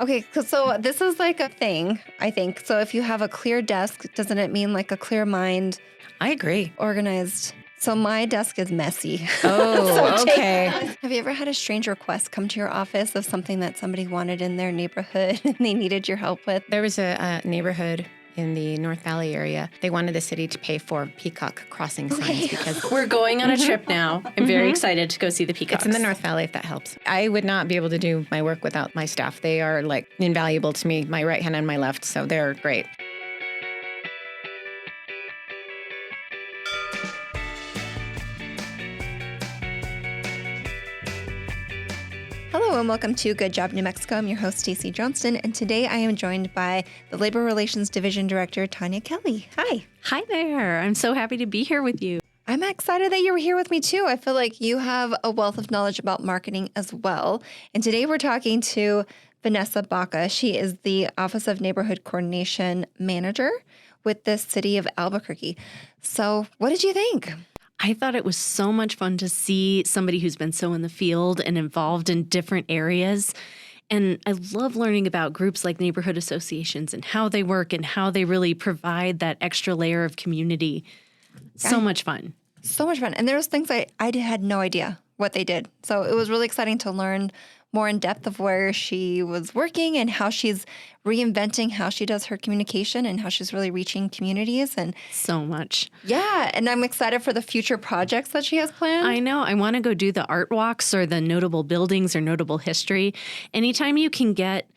Okay, so this is like a thing, I think. So if you have a clear desk, doesn't it mean like a clear mind, I agree. organized? So my desk is messy. Oh, okay. Have you ever had a strange request come to your office of something that somebody wanted in their neighborhood and they needed your help with? There was a neighborhood in the North Valley area. They wanted the city to pay for peacock crossing signs because We're going on a trip now. I'm very excited to go see the peacocks. it's in the North Valley, if that helps. I would not be able to do my work without my staff. They are like invaluable to me, my right hand and my left, so they're great. Hello and welcome to Good Job New Mexico. I'm your host, Stacey Johnston, and today I am joined by the Labor Relations Division Director, Tanya Kelly. Hi. Hi there. I'm so happy to be here with you. I'm excited that you were here with me too. I feel like you have a wealth of knowledge about marketing as well. And today we're talking to Vanessa Baca. She is the Office of Neighborhood Coordination Manager with the city of Albuquerque. So what did you think? I thought it was so much fun to see somebody who's been so in the field and involved in different areas. And I love learning about groups like neighborhood associations and how they work and how they really provide that extra layer of community. So much fun. So much fun. And there was things I had no idea what they did. So it was really exciting to learn more in depth of where she was working and how she's reinventing how she does her communication and how she's really reaching communities. And So much. yeah, and I'm excited for the future projects that she has planned. I know. I want to go do the art walks or the notable buildings or notable history. Anytime you can get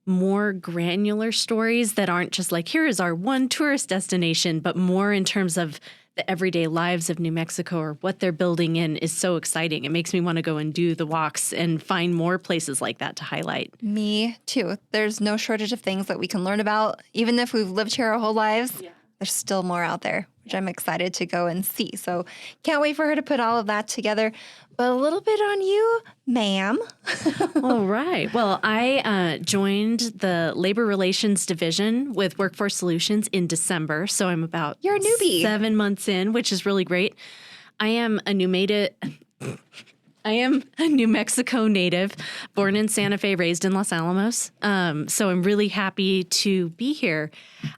more granular stories that aren't just like, here is our one tourist destination, but more in terms of the everyday lives of New Mexico or what they're building in is so exciting. It makes me want to go and do the walks and find more places like that to highlight. Me too. There's no shortage of things that we can learn about. Even if we've lived here our whole lives, there's still more out there, which I'm excited to go and see. So can't wait for her to put all of that together. But a little bit on you, ma'am. All right. Well, I joined the Labor Relations Division with Workforce Solutions in December. So I'm about You're a newbie. 7 months in, which is really great. I am a New Mexico native, born in Santa Fe, raised in Los Alamos. So I'm really happy to be here.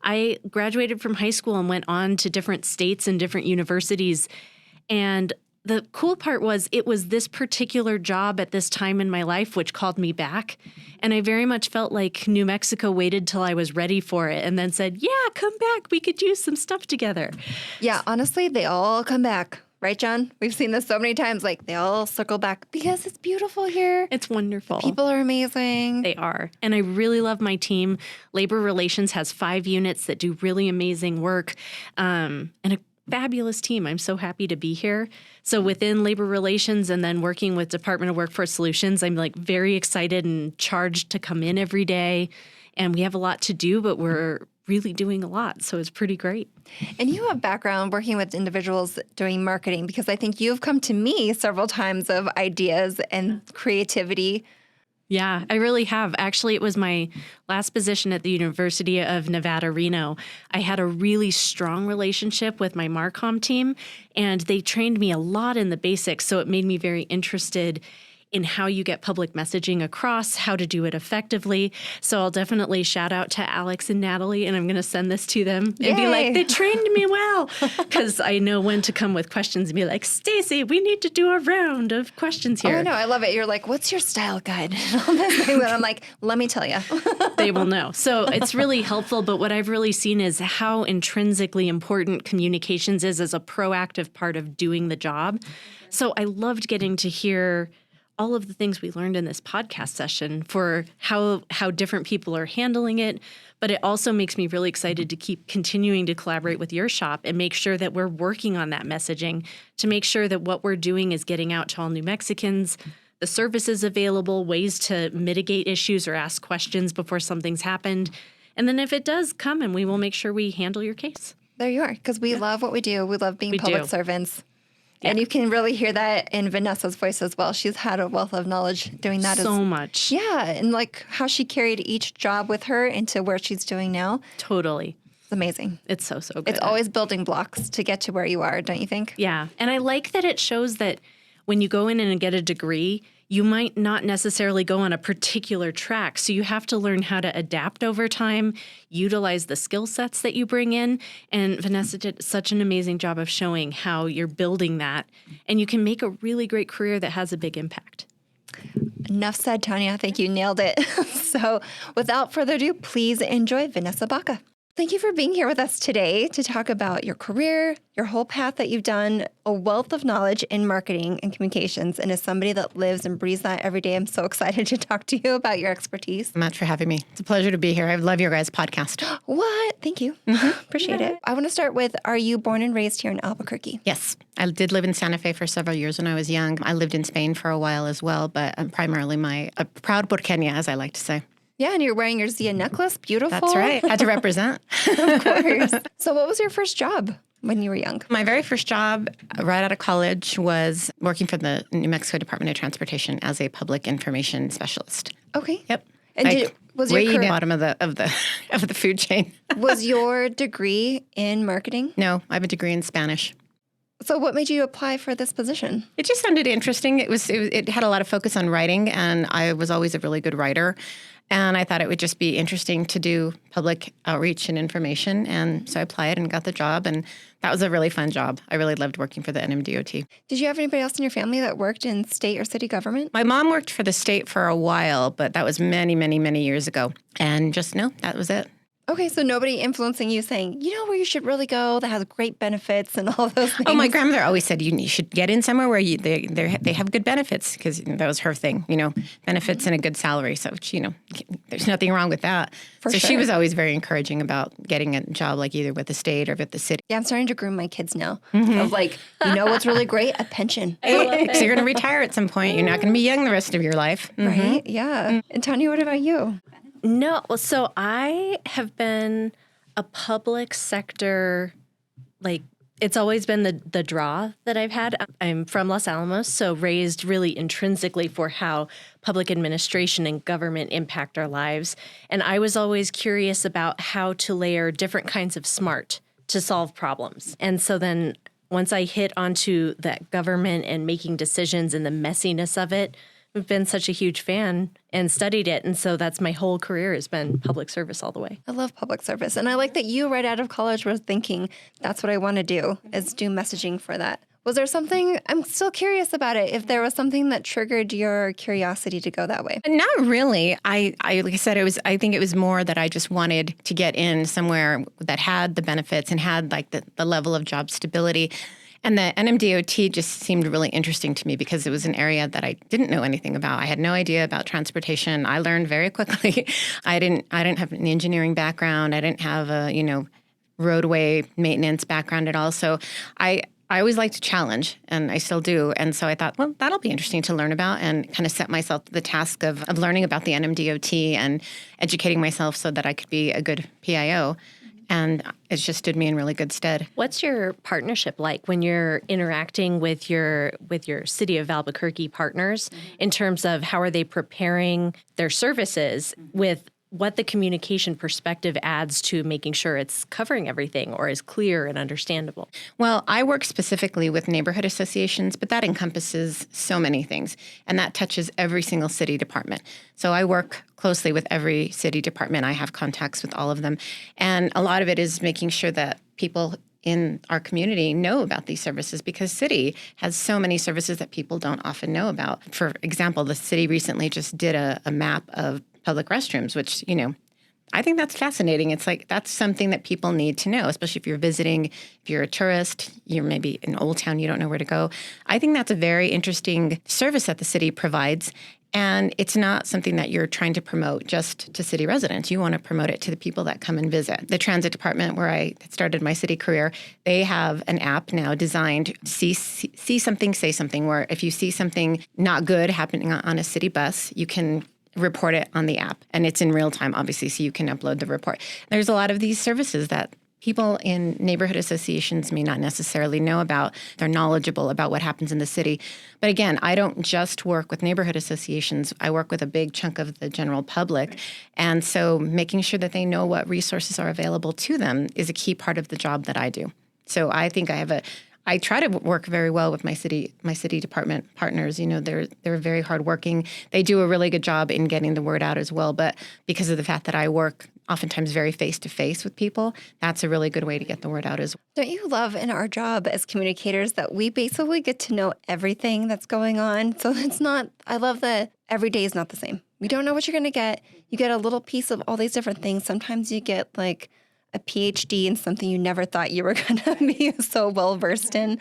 I graduated from high school and went on to different states and different universities. And the cool part was it was this particular job at this time in my life which called me back. And I very much felt like New Mexico waited till I was ready for it and then said, yeah, come back. We could do some stuff together. Yeah, honestly, they all come back. Right, John? We've seen this so many times. Like, they all circle back because it's beautiful here. It's wonderful. People are amazing. They are. And I really love my team. Labor Relations has 5 units that do really amazing work and a fabulous team. I'm so happy to be here. So within Labor Relations and then working with Department of Workforce Solutions, I'm like very excited and charged to come in every day. And we have a lot to do, but we're really doing a lot. So it's pretty great. And you have background working with individuals doing marketing because I think you've come to me several times of ideas and creativity. Yeah, I really have. Actually, it was my last position at the University of Nevada, Reno. I had a really strong relationship with my Marcom team, and they trained me a lot in the basics. So it made me very interested in how you get public messaging across, how to do it effectively. So I'll definitely shout out to Alex and Natalie, and I'm going to send this to them and be like, they trained me well, because I know when to come with questions and be like, Stacey, we need to do a round of questions here. Oh, I know. I love it. You're like, what's your style guide? And all this thing. And I'm like, let me tell you. They will know. So it's really helpful. But what I've really seen is how intrinsically important communications is as a proactive part of doing the job. So I loved getting to hear all of the things we learned in this podcast session for how different people are handling it. But it also makes me really excited to keep continuing to collaborate with your shop and make sure that we're working on that messaging to make sure that what we're doing is getting out to all New Mexicans, the services available, ways to mitigate issues or ask questions before something's happened. And then if it does come, and we will make sure we handle your case. There you are, because we love what we do. We love being public servants. Yeah. And you can really hear that in Vanessa's voice as well. She's had a wealth of knowledge doing that. So much. Yeah, and like how she carried each job with her into where she's doing now. Totally. It's amazing. It's so good. It's always building blocks to get to where you are, don't you think? Yeah. And I like that it shows that when you go in and get a degree, you might not necessarily go on a particular track. So you have to learn how to adapt over time, utilize the skill sets that you bring in. And Vanessa did such an amazing job of showing how you're building that. And you can make a really great career that has a big impact. Enough said, Tanya. I think you nailed it. So without further ado, please enjoy Vanessa Baca. Thank you for being here with us today to talk about your career, your whole path that you've done, a wealth of knowledge in marketing and communications. And as somebody that lives and breathes that every day, I'm so excited to talk to you about your expertise. Much for having me. It's a pleasure to be here. I love your guys' podcast. What? Thank you. Appreciate it. I want to start with, are you born and raised here in Albuquerque? Yes. I did live in Santa Fe for several years when I was young. I lived in Spain for a while as well, but I'm primarily a proud Porqueña, as I like to say. Yeah, and you're wearing your Zia necklace. Beautiful. That's right. Had to represent. Of course. So what was your first job when you were young? My very first job right out of college was working for the New Mexico Department of Transportation as a public information specialist. Okay. Yep. And was your way bottom of the food chain. Was your degree in marketing? No, I have a degree in Spanish. So what made you apply for this position? It just sounded interesting. It had a lot of focus on writing, and I was always a really good writer. And I thought it would just be interesting to do public outreach and information. And so I applied and got the job. And that was a really fun job. I really loved working for the NMDOT. Did you have anybody else in your family that worked in state or city government? My mom worked for the state for a while, but that was many, many, many years ago. And that was it. Okay, so nobody influencing you saying, you know where you should really go that has great benefits and all those things? Oh, my grandmother always said you should get in somewhere where they have good benefits, because that was her thing, benefits and a good salary. So, there's nothing wrong with that. For so sure. She was always very encouraging about getting a job like either with the state or with the city. Yeah, I'm starting to groom my kids now. Of like, what's really great? A pension. Because you're going to retire at some point. You're not going to be young the rest of your life. Right? Yeah. And Tanya, what about you? No, so I have been a public sector, it's always been the draw that I've had. I'm from Los Alamos, so raised really intrinsically for how public administration and government impact our lives. And I was always curious about how to layer different kinds of smart to solve problems. And so then once I hit onto that government and making decisions and the messiness of it, I've been such a huge fan and studied it. And so that's my whole career has been public service all the way. I love public service. And I like that you right out of college were thinking, that's what I want to do, is do messaging for that. Was there something, I'm still curious about it, if there was something that triggered your curiosity to go that way? Not really. I like I said, I think it was more that I just wanted to get in somewhere that had the benefits and had the level of job stability. And the NMDOT just seemed really interesting to me because it was an area that I didn't know anything about. I had no idea about transportation. I learned very quickly. I didn't have an engineering background. I didn't have a, roadway maintenance background at all. So I always like to challenge, and I still do. And so I thought, well, that'll be interesting to learn about, and kind of set myself the task of learning about the NMDOT and educating myself so that I could be a good PIO. And it just stood me in really good stead. What's your partnership like when you're interacting with your City of Albuquerque partners in terms of how are they preparing their services with what the communication perspective adds to making sure it's covering everything or is clear and understandable? Well, I work specifically with neighborhood associations, but that encompasses so many things, and that touches every single city department. So I work closely with every city department. I have contacts with all of them, and a lot of it is making sure that people in our community know about these services, because city has so many services that people don't often know about. For example, the city recently just did a map of public restrooms, which, I think that's fascinating. It's that's something that people need to know, especially if you're visiting, if you're a tourist, you're maybe in Old Town, you don't know where to go. I think that's a very interesting service that the city provides. And it's not something that you're trying to promote just to city residents. You want to promote it to the people that come and visit. The transit department, where I started my city career, they have an app now designed to see something, say something, where if you see something not good happening on a city bus, you can report it on the app. And it's in real time, obviously, so you can upload the report. There's a lot of these services that people in neighborhood associations may not necessarily know about. They're knowledgeable about what happens in the city. But again, I don't just work with neighborhood associations. I work with a big chunk of the general public. And so making sure that they know what resources are available to them is a key part of the job that I do. So I think I have I try to work very well with my city department partners. They're very hardworking. They do a really good job in getting the word out as well. But because of the fact that I work oftentimes very face to face with people, that's a really good way to get the word out as well. Don't you love in our job as communicators that we basically get to know everything that's going on? So I love that every day is not the same. We don't know what you're going to get. You get a little piece of all these different things. Sometimes you get like a PhD in something you never thought you were going to be so well versed in.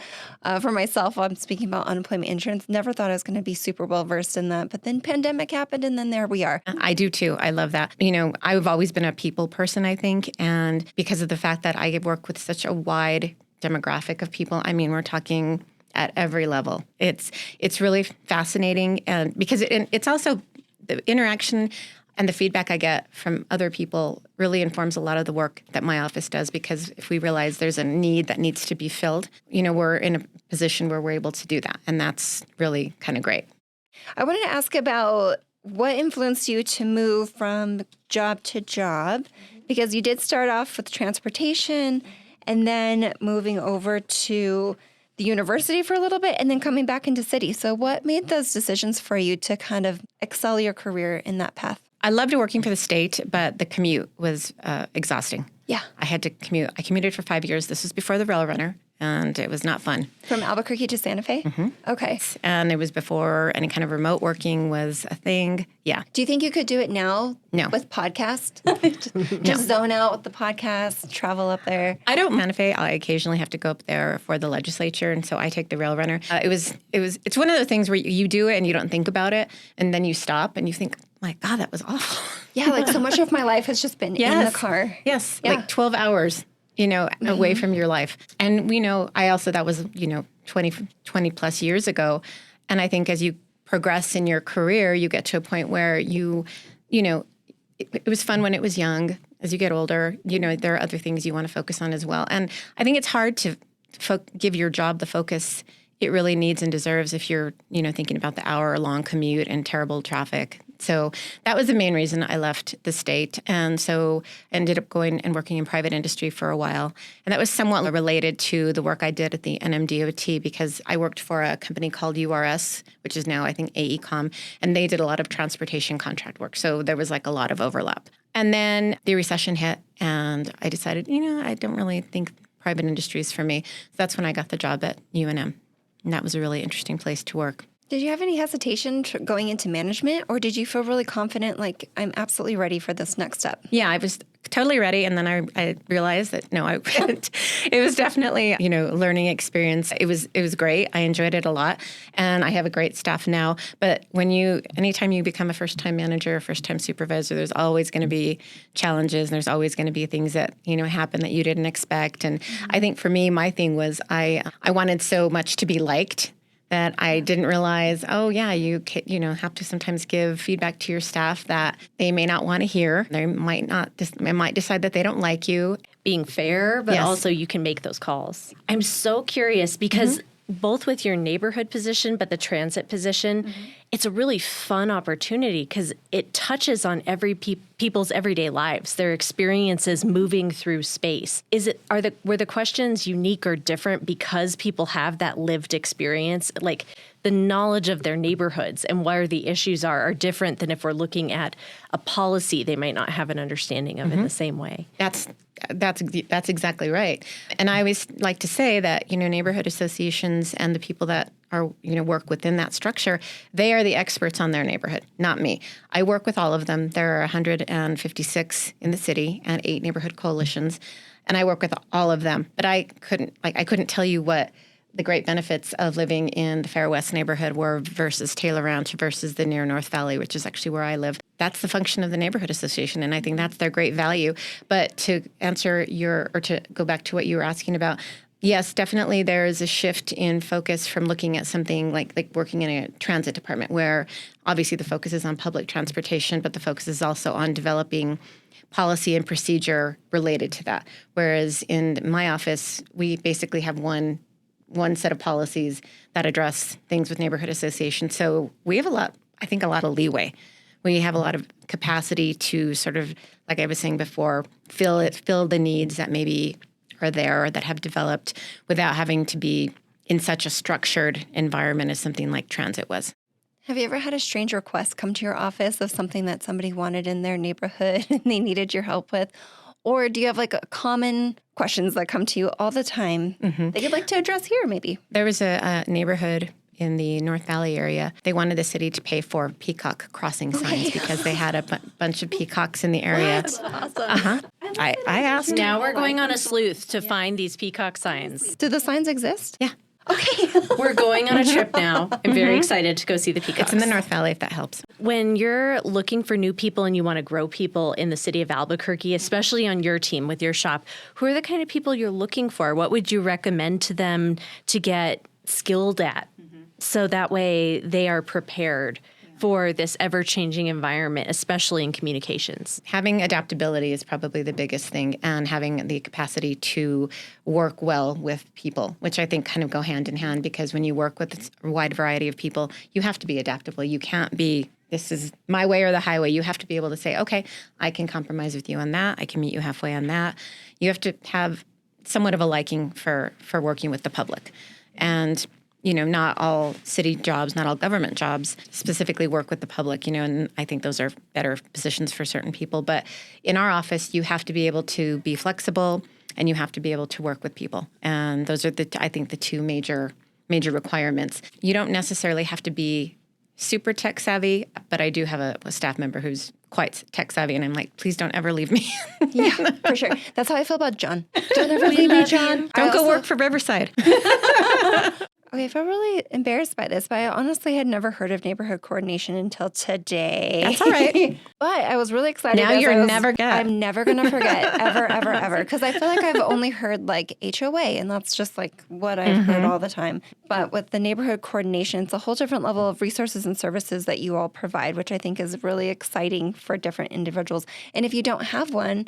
For myself, I'm speaking about unemployment insurance. Never thought I was going to be super well versed in that. But then pandemic happened, and then there we are. I do too. I love that. I've always been a people person, I think. And because of the fact that I work with such a wide demographic of people, we're talking at every level. It's really fascinating. And because it's also the interaction and the feedback I get from other people really informs a lot of the work that my office does, because if we realize there's a need that needs to be filled, we're in a position where we're able to do that. And that's really kind of great. I wanted to ask about what influenced you to move from job to job, because you did start off with transportation and then moving over to the university for a little bit and then coming back into city. So what made those decisions for you to kind of excel your career in that path? I loved working for the state, but the commute was exhausting. Yeah. I had to commute. I commuted for 5 years. This was before the rail runner, and it was not fun. From Albuquerque to Santa Fe? Mm-hmm. Okay. And it was before any kind of remote working was a thing. Yeah. Do you think you could do it now? No. With podcast? Just zone out with the podcast, travel up there? I don't. Santa Fe, I occasionally have to go up there for the legislature, and so I take the rail runner. It's one of the things where you do it and you don't think about it, and then you stop and you think, my God, that was awful. Yeah, like so much of my life has just been in the car. Yes, Yeah. like 12 hours, away from your life. And that was, 20 plus years ago. And I think as you progress in your career, you get to a point where it was fun when it was young. As you get older, there are other things you want to focus on as well. And I think it's hard to give your job the focus it really needs and deserves if you're, thinking about the hour-long commute and terrible traffic. So that was the main reason I left the state. And so I ended up going and working in private industry for a while. And that was somewhat related to the work I did at the NMDOT, because I worked for a company called URS, which is now, I think, AECOM, and they did a lot of transportation contract work. So there was like a lot of overlap. And then the recession hit, and I decided, I don't really think private industry is for me. So that's when I got the job at UNM. And that was a really interesting place to work. Did you have any hesitation going into management, or did you feel really confident, like, I'm absolutely ready for this next step? Yeah, I was totally ready. And then I realized that, no, I wasn't. It was definitely, learning experience. It was great. I enjoyed it a lot. And I have a great staff now. But anytime you become a first-time manager, a first-time supervisor, there's always going to be challenges. And there's always going to be things that, happen that you didn't expect. And I think for me, my thing was I wanted so much to be liked that I didn't realize, you have to sometimes give feedback to your staff that they may not want to hear. They might decide that they don't like you. Being fair, but Yes. also you can make those calls. I'm so curious because both with your neighborhood position, but the transit position, it's a really fun opportunity because it touches on people's everyday lives, their experiences moving through space. Were the questions unique or different because people have that lived experience? Like the knowledge of their neighborhoods and where the issues are different than if we're looking at a policy they might not have an understanding of in the same way. That's exactly right. And I always like to say that, neighborhood associations and the people that are, work within that structure, they are the experts on their neighborhood, not me. I work with all of them. There are 156 in the city and 8 neighborhood coalitions, and I work with all of them. But I couldn't tell you what the great benefits of living in the Fair West neighborhood were versus Taylor Ranch versus the near North Valley, which is actually where I live. That's the function of the neighborhood association, and I think that's their great value. But to to go back to what you were asking about, yes, definitely there is a shift in focus from looking at something like working in a transit department, where obviously the focus is on public transportation, but the focus is also on developing policy and procedure related to that. Whereas in my office, we basically have one set of policies that address things with neighborhood associations. So we have a lot of leeway. We have a lot of capacity to sort of, like I was saying before, fill the needs that maybe are there or that have developed without having to be in such a structured environment as something like transit was. Have you ever had a strange request come to your office of something that somebody wanted in their neighborhood and they needed your help with? Or do you have like common questions that come to you all the time that you'd like to address here maybe? There was a neighborhood in the North Valley area. They wanted the city to pay for peacock crossing signs because they had a bunch of peacocks in the area. That's awesome. I asked. Now we're going on a sleuth to find these peacock signs. Do the signs exist? Yeah. Okay. We're going on a trip now. I'm very excited to go see the peacocks. It's in the North Valley, if that helps. When you're looking for new people and you want to grow people in the city of Albuquerque, especially on your team with your shop, who are the kind of people you're looking for? What would you recommend to them to get skilled at so that way they are prepared for this ever-changing environment, especially in communications? Having adaptability is probably the biggest thing, and having the capacity to work well with people, which I think kind of go hand in hand, because when you work with a wide variety of people, you have to be adaptable. You can't be, this is my way or the highway. You have to be able to say, okay, I can compromise with you on that. I can meet you halfway on that. You have to have somewhat of a liking for working with the public. And not all city jobs, not all government jobs specifically work with the public, and I think those are better positions for certain people. But in our office, you have to be able to be flexible and you have to be able to work with people. And those are I think the two major requirements. You don't necessarily have to be super tech savvy, but I do have a staff member who's quite tech savvy, and I'm like, please don't ever leave me. Yeah, for sure. That's how I feel about John. Don't ever leave me, John. Don't go work for Riverside. Okay, I feel really embarrassed by this, but I honestly had never heard of neighborhood coordination until today. That's all right. But I was really excited. Now you're never forget. I'm never going to forget, ever, ever, ever. Because I feel like I've only heard like HOA, and that's just like what I've heard all the time. But with the neighborhood coordination, it's a whole different level of resources and services that you all provide, which I think is really exciting for different individuals. And if you don't have one,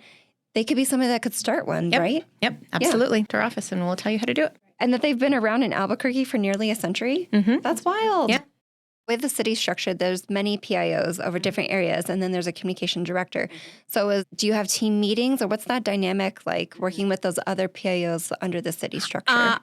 they could be somebody that could start one, right? Yep, absolutely. To our office, and we'll tell you how to do it. And that they've been around in Albuquerque for nearly a century. That's wild. Yeah. The way the city's structured, there's many PIOs over different areas, and then there's a communication director. So do you have team meetings, or what's that dynamic like working with those other PIOs under the city structure?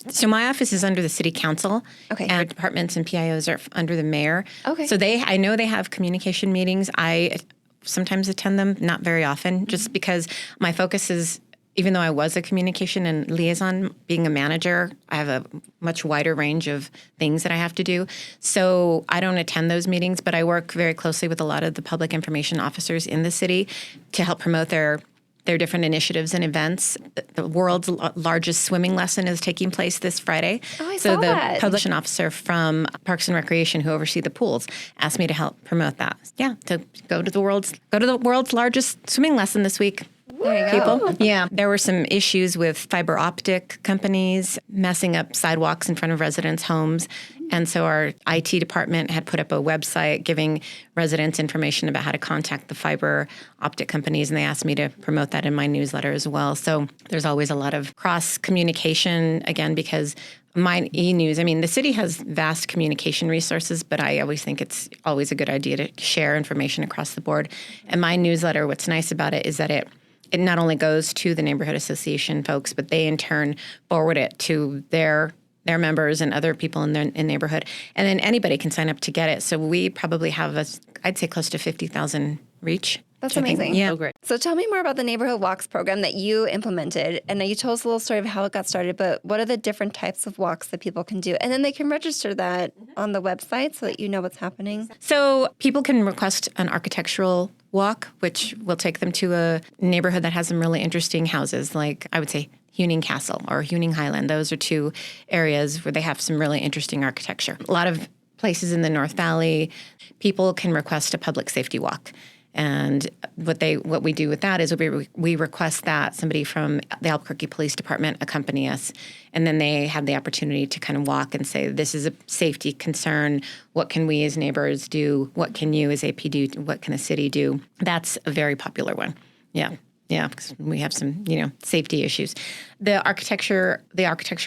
So my office is under the city council, and departments and PIOs are under the mayor. Okay. So I know they have communication meetings. I sometimes attend them, not very often, just because my focus is, even though I was a communication and liaison, being a manager, I have a much wider range of things that I have to do. So I don't attend those meetings, but I work very closely with a lot of the public information officers in the city to help promote their different initiatives and events. The world's largest swimming lesson is taking place this Friday. Oh, I saw that. The public officer from Parks and Recreation who oversee the pools asked me to help promote that. Yeah, to go to the world's largest swimming lesson this week. There you go. Yeah, there were some issues with fiber optic companies messing up sidewalks in front of residents' homes. And so our IT department had put up a website giving residents information about how to contact the fiber optic companies, and they asked me to promote that in my newsletter as well. So there's always a lot of cross communication, again, because my e-news, the city has vast communication resources, but I always think it's always a good idea to share information across the board. And my newsletter, what's nice about it is that it not only goes to the neighborhood association folks, but they in turn forward it to their members and other people in their neighborhood. And then anybody can sign up to get it. So we probably have, I'd say, close to 50,000 reach. That's amazing. Yeah. Oh, great. So tell me more about the Neighborhood Walks program that you implemented. And you told us a little story of how it got started, but what are the different types of walks that people can do? And then they can register that on the website so that you know what's happening. So people can request an architectural walk, which will take them to a neighborhood that has some really interesting houses, like I would say Huning Castle or Huning Highland. Those are two areas where they have some really interesting architecture. A lot of places in the North Valley, people can request a public safety walk. And what we do with that is we request that somebody from the Albuquerque Police Department accompany us, and then they have the opportunity to kind of walk and say, this is a safety concern. What can we as neighbors do? What can you as AP do? What can the city do? That's a very popular one. Yeah. Yeah, because we have some, safety issues. The architecture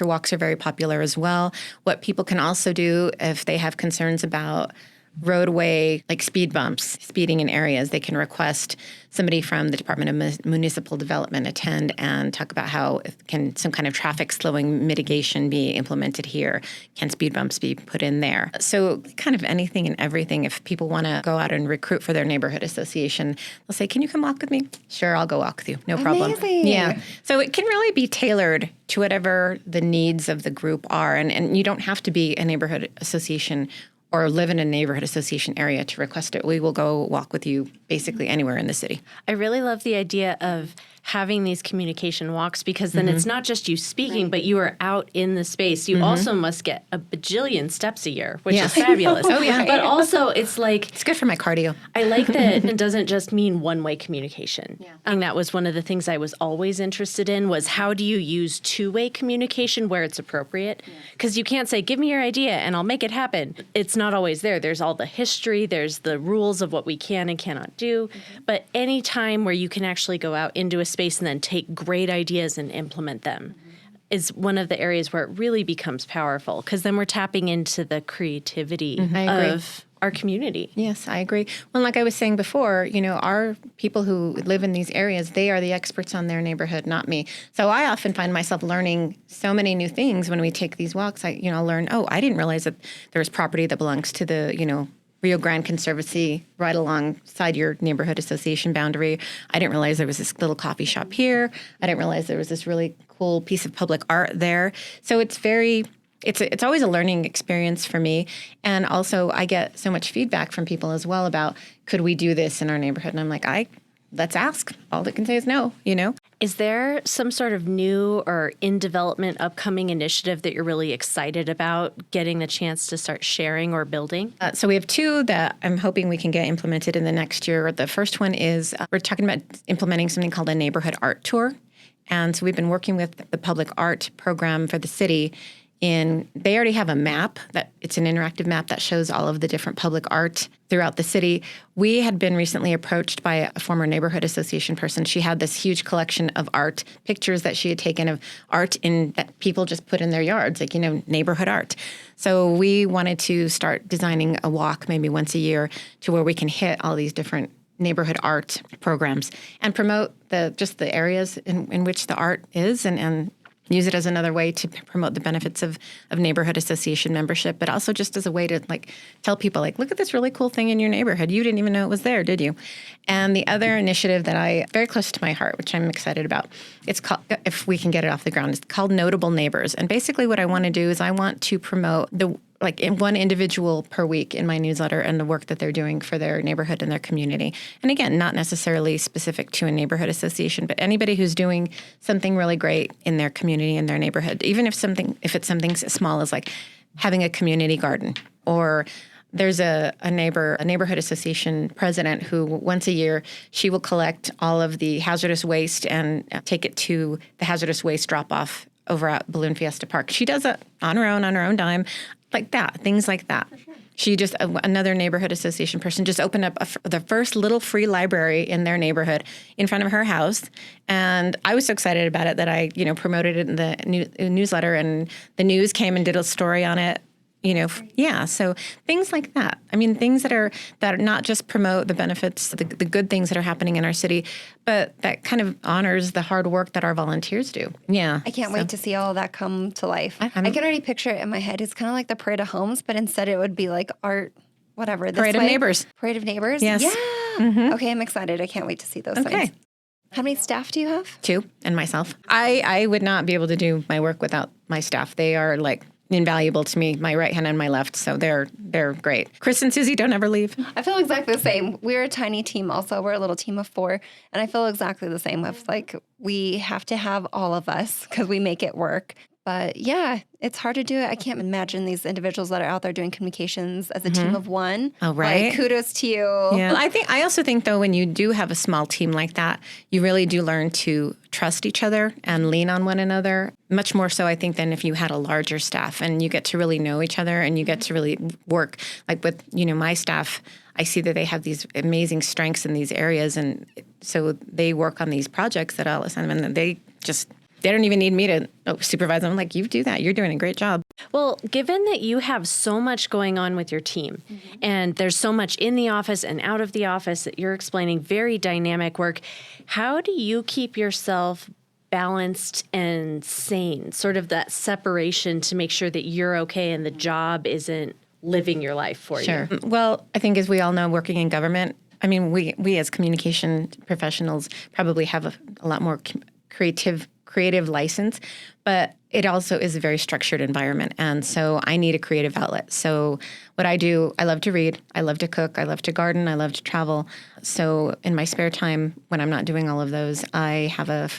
walks are very popular as well. What people can also do if they have concerns about roadway, like speed bumps, speeding in areas. They can request somebody from the Department of Municipal Development attend and talk about how can some kind of traffic slowing mitigation be implemented here? Can speed bumps be put in there? So kind of anything and everything. If people want to go out and recruit for their neighborhood association, they'll say, can you come walk with me? Sure, I'll go walk with you. No problem. Amazing. Yeah. So it can really be tailored to whatever the needs of the group are. And you don't have to be a neighborhood association or live in a neighborhood association area to request it. We will go walk with you basically anywhere in the city. I really love the idea of having these communication walks because then it's not just you speaking, but you are out in the space. You also must get a bajillion steps a year, which is fabulous. Oh, yeah. But also it's like... It's good for my cardio. I like that it doesn't just mean one-way communication. Yeah. And that was one of the things I was always interested in was how do you use two-way communication where it's appropriate? Because you can't say, give me your idea and I'll make it happen. It's not always there. There's all the history. There's the rules of what we can and cannot do. But any time where you can actually go out into a space and then take great ideas and implement them is one of the areas where it really becomes powerful because then we're tapping into the creativity of our community. Yes, I agree. Well, like I was saying before, our people who live in these areas, they are the experts on their neighborhood, not me. So I often find myself learning so many new things when we take these walks. I learn, I didn't realize that there's property that belongs to the, Rio Grande Conservancy right alongside your neighborhood association boundary. I didn't realize there was this little coffee shop here. I didn't realize there was this really cool piece of public art there. So it's always a learning experience for me. And also I get so much feedback from people as well about, could we do this in our neighborhood? And I'm like, let's ask. All they can say is no, Is there some sort of new or in development upcoming initiative that you're really excited about getting the chance to start sharing or building? So we have two that I'm hoping we can get implemented in the next year. The first one is we're talking about implementing something called a neighborhood art tour. And so we've been working with the public art program for the city. They already have a map it's an interactive map that shows all of the different public art throughout the city. We had been recently approached by a former neighborhood association person. She had this huge collection of art, pictures that she had taken of art that people just put in their yards, like, neighborhood art. So we wanted to start designing a walk maybe once a year to where we can hit all these different neighborhood art programs and promote the areas in which the art is and use it as another way to promote the benefits of neighborhood association membership, but also just as a way to tell people look at this really cool thing in your neighborhood. You didn't even know it was there, did you? And the other initiative that very close to my heart, which I'm excited about, it's called, if we can get it off the ground, it's called Notable Neighbors. And basically what I want to do is I want to promote in one individual per week in my newsletter and the work that they're doing for their neighborhood and their community. And again, not necessarily specific to a neighborhood association, but anybody who's doing something really great in their community and their neighborhood, even if it's something as small as having a community garden. Or there's a neighborhood association president who once a year, she will collect all of the hazardous waste and take it to the hazardous waste drop-off over at Balloon Fiesta Park. She does it on her own dime. Like that, things like that. Sure. She another neighborhood association person just opened up the first little free library in their neighborhood in front of her house. And I was so excited about it that I, promoted it in the newsletter, and the news came and did a story on it. So things like that. I mean, things that are not just promote the benefits, the good things that are happening in our city, but that kind of honors the hard work that our volunteers do. Yeah. I can't wait to see all that come to life. I can already picture it in my head. It's kind of like the Parade of Homes, but instead it would be like art, whatever. Parade of Neighbors. Parade of Neighbors? Yes. Yeah. Mm-hmm. Okay, I'm excited. I can't wait to see those things. How many staff do you have? 2, and myself. I would not be able to do my work without my staff. They are invaluable to me, my right hand and my left. So they're great. Chris and Susie don't ever leave. I feel exactly the same. We're a tiny team also. We're a little team of 4. And I feel exactly the same of we have to have all of us because we make it work. But yeah, it's hard to do it. I can't imagine these individuals that are out there doing communications as a team of one. Oh, right. Kudos to you. Yeah. Well, I also think though, when you do have a small team like that, you really do learn to trust each other and lean on one another. Much more so, I think, than if you had a larger staff, and you get to really know each other and you get to really work. With, my staff, I see that they have these amazing strengths in these areas. And so they work on these projects that I'll assign them, and they don't even need me to supervise them. I'm like, you do that. You're doing a great job. Well, given that you have so much going on with your team and there's so much in the office and out of the office that you're explaining, very dynamic work, how do you keep yourself balanced and sane, sort of that separation to make sure that you're okay and the job isn't living your life for you? Well, I think as we all know, working in government, I mean, we as communication professionals probably have a lot more creative license, but it also is a very structured environment. And so I need a creative outlet. So what I do, I love to read, I love to cook, I love to garden, I love to travel. So in my spare time, when I'm not doing all of those, I have a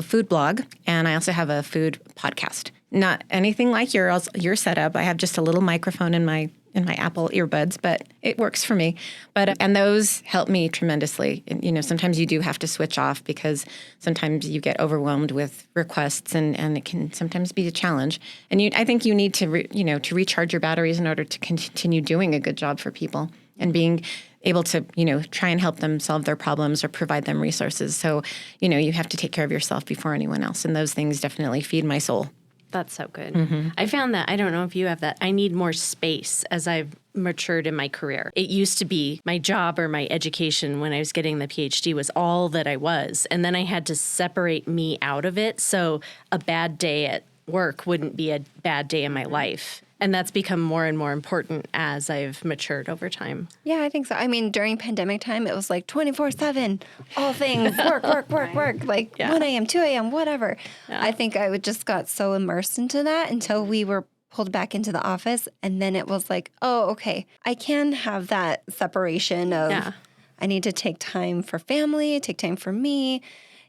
food blog, and I also have a food podcast. Not anything like your setup. I have just a little microphone in my Apple earbuds, but it works for me. And those help me tremendously. And, sometimes you do have to switch off because sometimes you get overwhelmed with requests, and it can sometimes be a challenge. And I think you need to to recharge your batteries in order to continue doing a good job for people and being able to, try and help them solve their problems or provide them resources. So, you have to take care of yourself before anyone else. And those things definitely feed my soul. That's so good. I found that, I don't know if you have that, I need more space as I've matured in my career. It used to be my job or my education when I was getting the PhD was all that I was. And then I had to separate me out of it. So a bad day at work wouldn't be a bad day in my life. And that's become more and more important as I've matured over time. Yeah, I think so. I mean, during pandemic time, it was like 24/7, all things, work, like 1 a.m., 2 a.m., whatever. Yeah. I think I just got so immersed into that until we were pulled back into the office. And then it was like, oh, okay, I can have that separation of I need to take time for family, take time for me.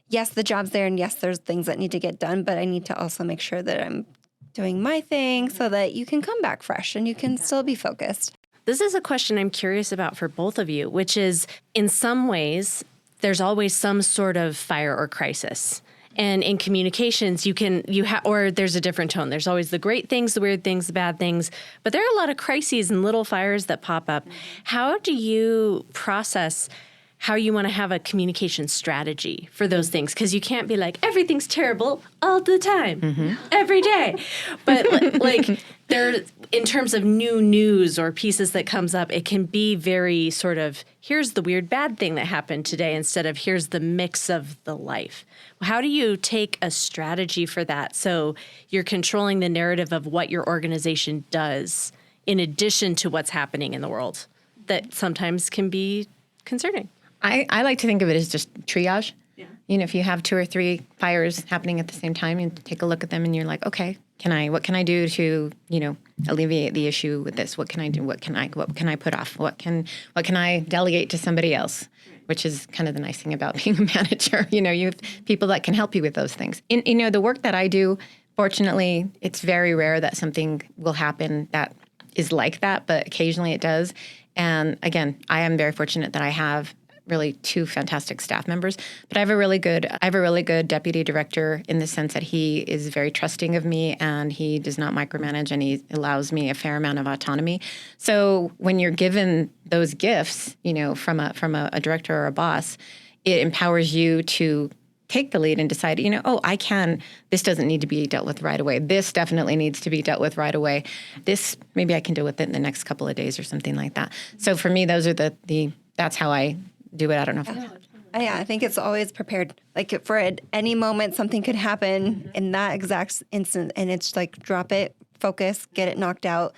Yes, the job's there, and yes, there's things that need to get done, but I need to also make sure that I'm doing my thing so that you can come back fresh and you can still be focused. This is a question I'm curious about for both of you, which is in some ways, there's always some sort of fire or crisis. And in communications, or there's a different tone. There's always the great things, the weird things, the bad things, but there are a lot of crises and little fires that pop up. How do you process how you want to have a communication strategy for those things? Because you can't be like, everything's terrible all the time, every day. But like there, in terms of new news or pieces that comes up, it can be very sort of, here's the weird bad thing that happened today instead of here's the mix of the life. How do you take a strategy for that so you're controlling the narrative of what your organization does in addition to what's happening in the world that sometimes can be concerning? I like to think of it as just triage. Yeah. If you have 2 or 3 fires happening at the same time, you take a look at them and you're like, okay, what can I do to, alleviate the issue with this? What can I do? What can I put off? What can I delegate to somebody else? Which is kind of the nice thing about being a manager. You have people that can help you with those things. The work that I do, fortunately, it's very rare that something will happen that is like that, but occasionally it does. And again, I am very fortunate that I have really 2 fantastic staff members, but I have a really good deputy director in the sense that he is very trusting of me and he does not micromanage and he allows me a fair amount of autonomy. So when you're given those gifts, from a director or a boss, it empowers you to take the lead and decide, this doesn't need to be dealt with right away. This definitely needs to be dealt with right away. This, maybe I can deal with it in the next couple of days or something like that. So for me, those are that's how I do it. I don't know if I think it's always prepared. Like for at any moment, something could happen in that exact instant. And it's like, drop it, focus, get it knocked out,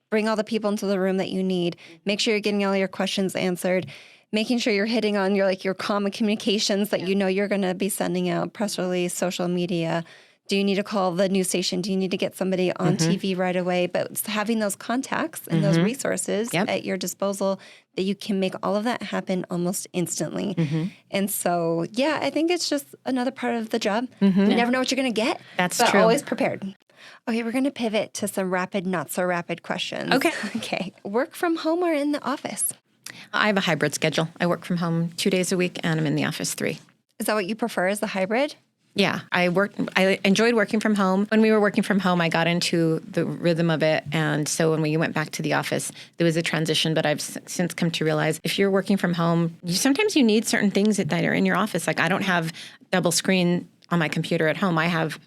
bring all the people into the room that you need, make sure you're getting all your questions answered, making sure you're hitting on your common communications that you're going to be sending out, press release, social media. Do you need to call the news station? Do you need to get somebody on TV right away? But having those contacts and those resources at your disposal that you can make all of that happen almost instantly. And so, I think it's just another part of the job. You never know what you're going to get. That's but true. Always prepared. Okay, we're going to pivot to some rapid, not so rapid questions. Okay. Work from home or in the office? I have a hybrid schedule. I work from home 2 days a week and I'm in the office 3. Is that what you prefer, is the hybrid? Yeah, I enjoyed working from home. When we were working from home, I got into the rhythm of it. And so when we went back to the office, there was a transition. But I've since come to realize if you're working from home, sometimes you need certain things that are in your office. Like I don't have double screen on my computer at home. I have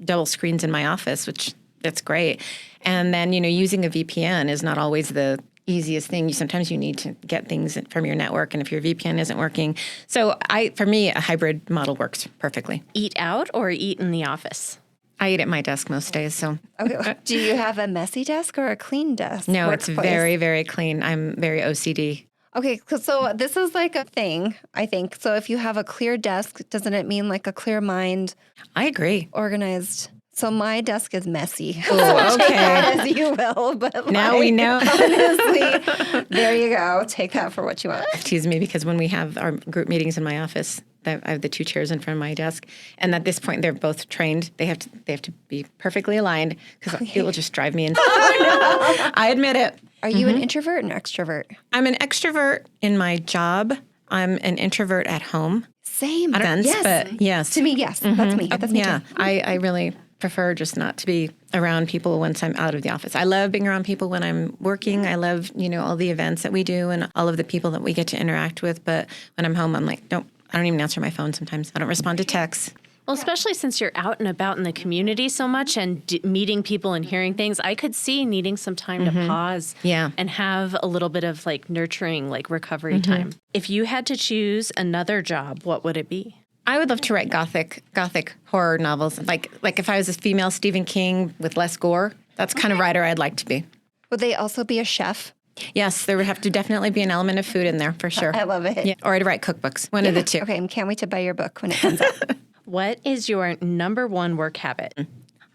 double screens in my office, which That's great. And then, using a VPN is not always the easiest thing. Sometimes you need to get things from your network, and if your VPN isn't working. So for me, a hybrid model works perfectly. Eat out or eat in the office? I eat at my desk most days, so. Okay. Do you have a messy desk or a clean desk? No, it's workplace? very, very clean. I'm very OCD. Okay, so this is like a thing, I think. So if you have a clear desk, doesn't it mean like a clear mind, I agree. organized? So my desk is messy. Oh, Take okay. that as you will, but Now we know. honestly, there you go. Take that for what you want. Tease me because when we have our group meetings in my office, I have the 2 chairs in front of my desk, and at this point they're both trained. They have to be perfectly aligned because it will just drive me insane. I admit it. Are you an introvert or an extrovert? I'm an extrovert in my job. I'm an introvert at home. Same. I don't yes. but yes. To me, yes. That's me. That's me Yeah, too. I really prefer just not to be around people once I'm out of the office. I love being around people when I'm working. I love, all the events that we do and all of the people that we get to interact with. But when I'm home, I'm like, nope, I don't even answer my phone sometimes. I don't respond to texts. Well, especially since you're out and about in the community so much and meeting people and hearing things, I could see needing some time to pause and have a little bit of like nurturing, like recovery time. If you had to choose another job, what would it be? I would love to write gothic horror novels. Like if I was a female Stephen King with less gore, that's the kind of writer I'd like to be. Would they also be a chef? Yes, there would have to definitely be an element of food in there for sure. I love it. Yeah, or I'd write cookbooks, one of the two. Okay, can't wait to buy your book when it comes out. What is your number one work habit?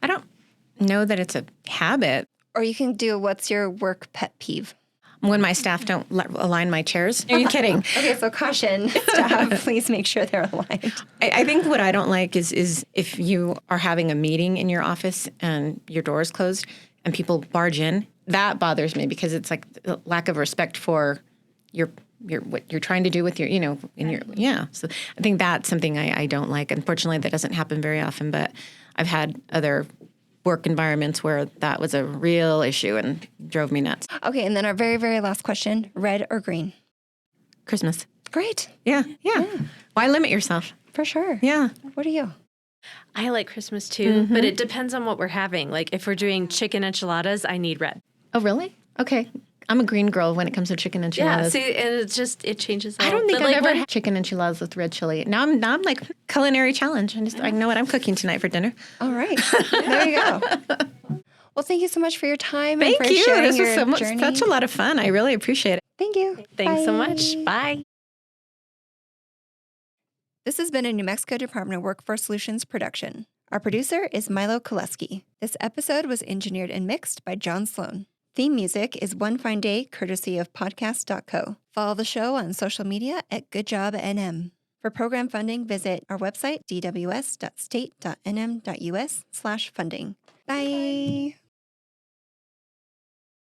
I don't know that it's a habit. Or you can do what's your work pet peeve? When my staff don't align my chairs. Are you kidding? Okay, so caution, staff, please make sure they're aligned. I think what I don't like is if you are having a meeting in your office and your door is closed and people barge in. That bothers me because it's like a lack of respect for your what you're trying to do with your, So I think that's something I don't like. Unfortunately, that doesn't happen very often, but I've had other work environments where that was a real issue and drove me nuts. Okay, and then our very, very last question, red or green? Christmas. Great. Yeah. Why limit yourself? For sure. Yeah. What are you? I like Christmas too, but it depends on what we're having. Like if we're doing chicken enchiladas, I need red. Oh, really? Okay. I'm a green girl when it comes to chicken enchiladas. Yeah, see, and it changes. I don't think I've ever had chicken enchiladas with red chili. Now I'm like culinary challenge. I know what I'm cooking tonight for dinner. All right. There you go. Well, thank you so much for your time Thank and for you. sharing This your was so much, journey. such a lot of fun. I really appreciate it. Thank you. Thanks so Bye. much. Bye. This has been a New Mexico Department of Workforce Solutions production. Our producer is Milo Koleski. This episode was engineered and mixed by John Sloan. Theme music is One Fine Day, courtesy of podcast.co. Follow the show on social media at GoodJobNM. For program funding, visit our website, dws.state.nm.us/funding. Bye.